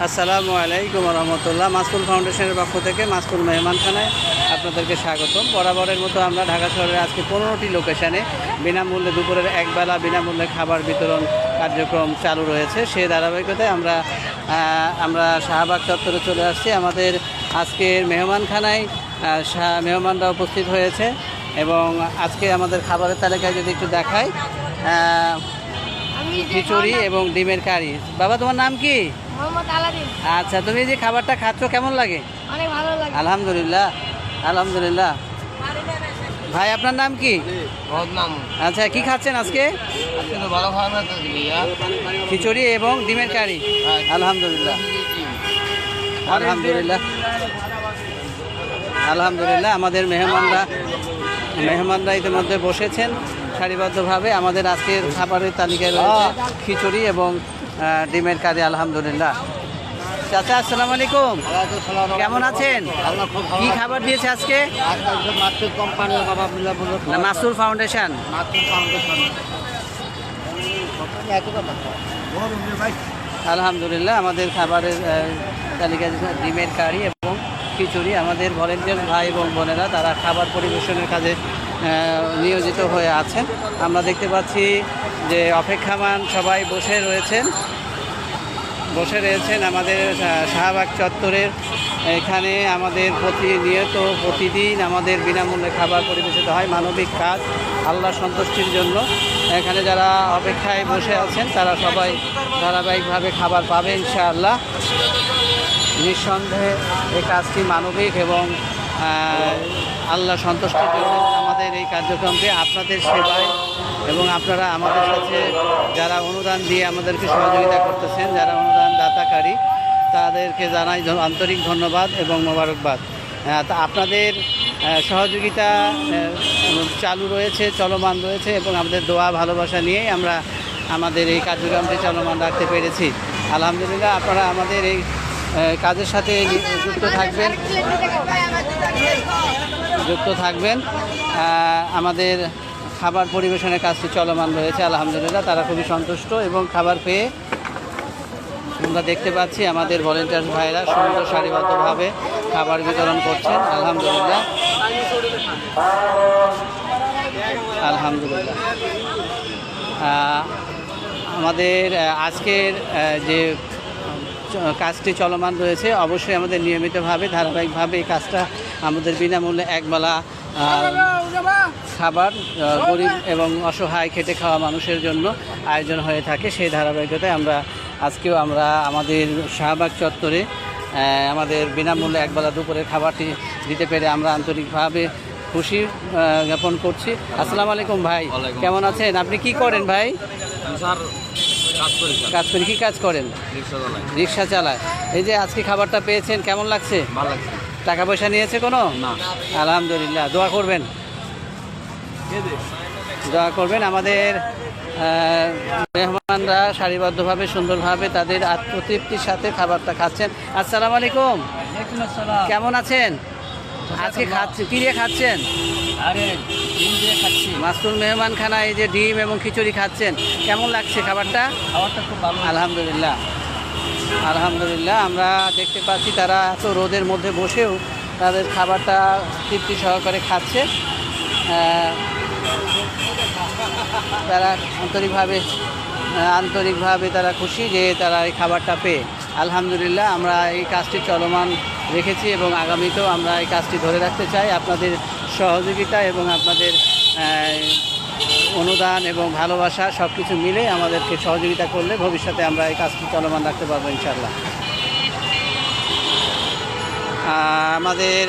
আসসালামু আলাইকুম রহমতুল্লাহ। মাসুল ফাউন্ডেশনের পক্ষ থেকে মাসুল মেহমানখানায় আপনাদেরকে স্বাগতম। বরাবরের মতো আমরা ঢাকা শহরের আজকে 15টি লোকেশানে বিনামূল্যে দুপুরের একবেলা বিনামূল্যে খাবার বিতরণ কার্যক্রম চালু রয়েছে। সেই ধারাবাহিকতায় আমরা শাহবাগ চত্বরে চলে আসছি। আমাদের আজকের মেহমানখানায় মেহমানরা উপস্থিত হয়েছে এবং আজকে আমাদের খাবারের তালিকায় যদি একটু দেখাই, খিচুড়ি এবং ডিমের কারি। বাবা, তোমার নাম কি? আচ্ছা, তুমি যে খাবারটা খাচ্ছ কেমন লাগে? অনেক ভালো লাগে। আলহামদুলিল্লাহ, আলহামদুলিল্লাহ। ভাই, আপনার নাম কি? আচ্ছা, কি খাচ্ছেন আজকে? খিচুড়ি এবং ডিমের কারি। আলহামদুলিল্লাহ, আলহামদুলিল্লাহ, আলহামদুলিল্লাহ। আমাদের মেহমানরা ইতিমধ্যে বসেছেন সারিবদ্ধভাবে। আমাদের আজকের খাবারের তালিকায় রয়েছে খিচুড়ি এবং ডিমের কারি। আলহামদুলিল্লাহ। চাচা, আসসালামু আলাইকুম, কেমন আছেন? কি খাবার দিয়েছে আজকে? মাসুল ফাউন্ডেশন। আলহামদুলিল্লাহ, আমাদের খাবারের তালিকায় ডিমের কারি এবং খিচুড়ি। আমাদের ভলেন্টিয়ার ভাই এবং বোনেরা তারা খাবার পরিবেশনের কাজে নিয়োজিত হয়ে আছেন। আমরা দেখতে পাচ্ছি যে অপেক্ষামান সবাই বসে রয়েছেন আমাদের শাহবাগ চত্বরের এখানে। আমাদের প্রতিদিন আমাদের বিনামূল্যে খাবার পরিবেশিত হয়। মানবিক কাজ, আল্লাহ সন্তুষ্টির জন্য। এখানে যারা অপেক্ষায় বসে আছেন তারা সবাই ধারাবাহিকভাবে খাবার পাবে ইনশাআল্লাহ। নিঃসন্দেহে এই কাজটি মানবিক এবং আল্লাহ সন্তুষ্টির জন্য আমাদের এই কার্যক্রমকে আপনাদের সেবায় এবং আপনারা আমাদের সাথে যারা অনুদান দিয়ে আমাদেরকে সহযোগিতা করতেছেন, যারা অনুদান দাতাকারী, তাদেরকে জানাই আন্তরিক ধন্যবাদ এবং মোবারকবাদ। তা আপনাদের সহযোগিতা চালু রয়েছে, চলমান রয়েছে এবং আমাদের দোয়া ভালোবাসা নিয়েই আমরা আমাদের এই কার্যক্রমটি চলমান রাখতে পেরেছি। আলহামদুলিল্লাহ, আপনারা আমাদের এই কাজের সাথে যুক্ত থাকবেন। আমাদের খাবার পরিবেশনের কাজটি চলমান রয়েছে। আলহামদুলিল্লাহ, তারা খুবই সন্তুষ্ট এবং খাবার পেয়ে আমরা দেখতে পাচ্ছি আমাদের ভলেন্টিয়ার ভাইরা সুন্দর সারিবদ্ধভাবে খাবার বিতরণ করছেন। আলহামদুলিল্লাহ, আলহামদুলিল্লাহ। আমাদের আজকের যে কাজটি চলমান রয়েছে, অবশ্যই আমাদের নিয়মিতভাবে ধারাবাহিকভাবে এই কাজটা আমাদের বিনামূল্যে একবেলা খাবার গরিব এবং অসহায় খেটে খাওয়া মানুষের জন্য আয়োজন হয়ে থাকে। সেই ধারাবাহিকতায় আজকেও আমরা আমাদের শাহবাগ চত্বরে আমাদের বিনামূল্যে একবেলা দুপুরের খাবারটি দিতে পেরে আমরা আন্তরিকভাবে খুশি জ্ঞাপন করছি। আসসালামু আলাইকুম ভাই, কেমন আছেন? আপনি কি করেন ভাই? কাজ করি। কি কাজ করেন? রিক্সা চালায়। এই যে আজকে খাবারটা পেয়েছেন, কেমন লাগছে? ভালো লাগছে। টাকা পয়সা নিয়েছে কোনো? না। আলহামদুলিল্লাহ, দোয়া করবেন। আমাদের মেহমানরা সারিবদ্ধভাবে সুন্দরভাবে তাদের আত্মতৃপ্তির সাথে খাবারটা খাচ্ছেন। আসসালামু আলাইকুম, কেমন আছেন? আজকে কি দিয়ে খাচ্ছেন? ডিম দিয়ে খাচ্ছি। মাসুল মেহমানখানা এই যে ডিম এবং খিচুড়ি খাচ্ছেন, কেমন লাগছে খাবারটা? খাবারটা খুব ভালো। আলহামদুলিল্লাহ, আলহামদুলিল্লাহ। আমরা দেখতে পাচ্ছি তারা এত রোদের মধ্যে বসেও তাদের খাবারটা তৃপ্তি সহকারে খাচ্ছে। তারা আন্তরিকভাবে তারা খুশি যে তারা এই খাবারটা পেয়ে। আলহামদুলিল্লাহ, আমরা এই কাজটি চলমান রেখেছি এবং আগামীতেও আমরা এই কাজটি ধরে রাখতে চাই। আপনাদের সহযোগিতা এবং আপনাদের অনুদান এবং ভালোবাসা সব কিছু মিলে আমাদেরকে সহযোগিতা করলে ভবিষ্যতে আমরা এই কাজটি চলমান রাখতে পারবো ইনশাআল্লাহ। আমাদের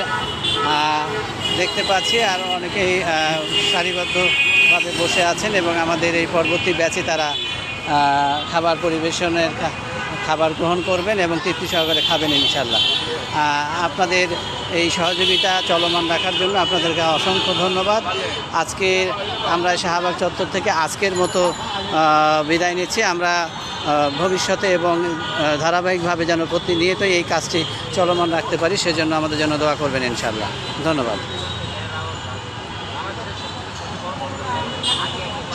দেখতে পাচ্ছি আরও অনেকেই সারিবদ্ধভাবে বসে আছেন এবং আমাদের এই পরবর্তী ব্যাচে তারা খাবার পরিবেশনের খাবার গ্রহণ করবেন এবং তৃপ্তি সহকারে খাবেন ইনশাআল্লাহ। আপনাদের এই সহযোগিতা চলমান রাখার জন্য আপনাদেরকে অসংখ্য ধন্যবাদ। আজকে আমরা শাহবাগ চত্বর থেকে আজকের মতো বিদায় নিচ্ছি। আমরা ভবিষ্যতে এবং ধারাবাহিকভাবে যেন প্রতিনিয়তই এই কাজটি চলমান রাখতে পারি, সেজন্য আমাদের জন্য দোয়া করবেন ইনশাআল্লাহ। ধন্যবাদ।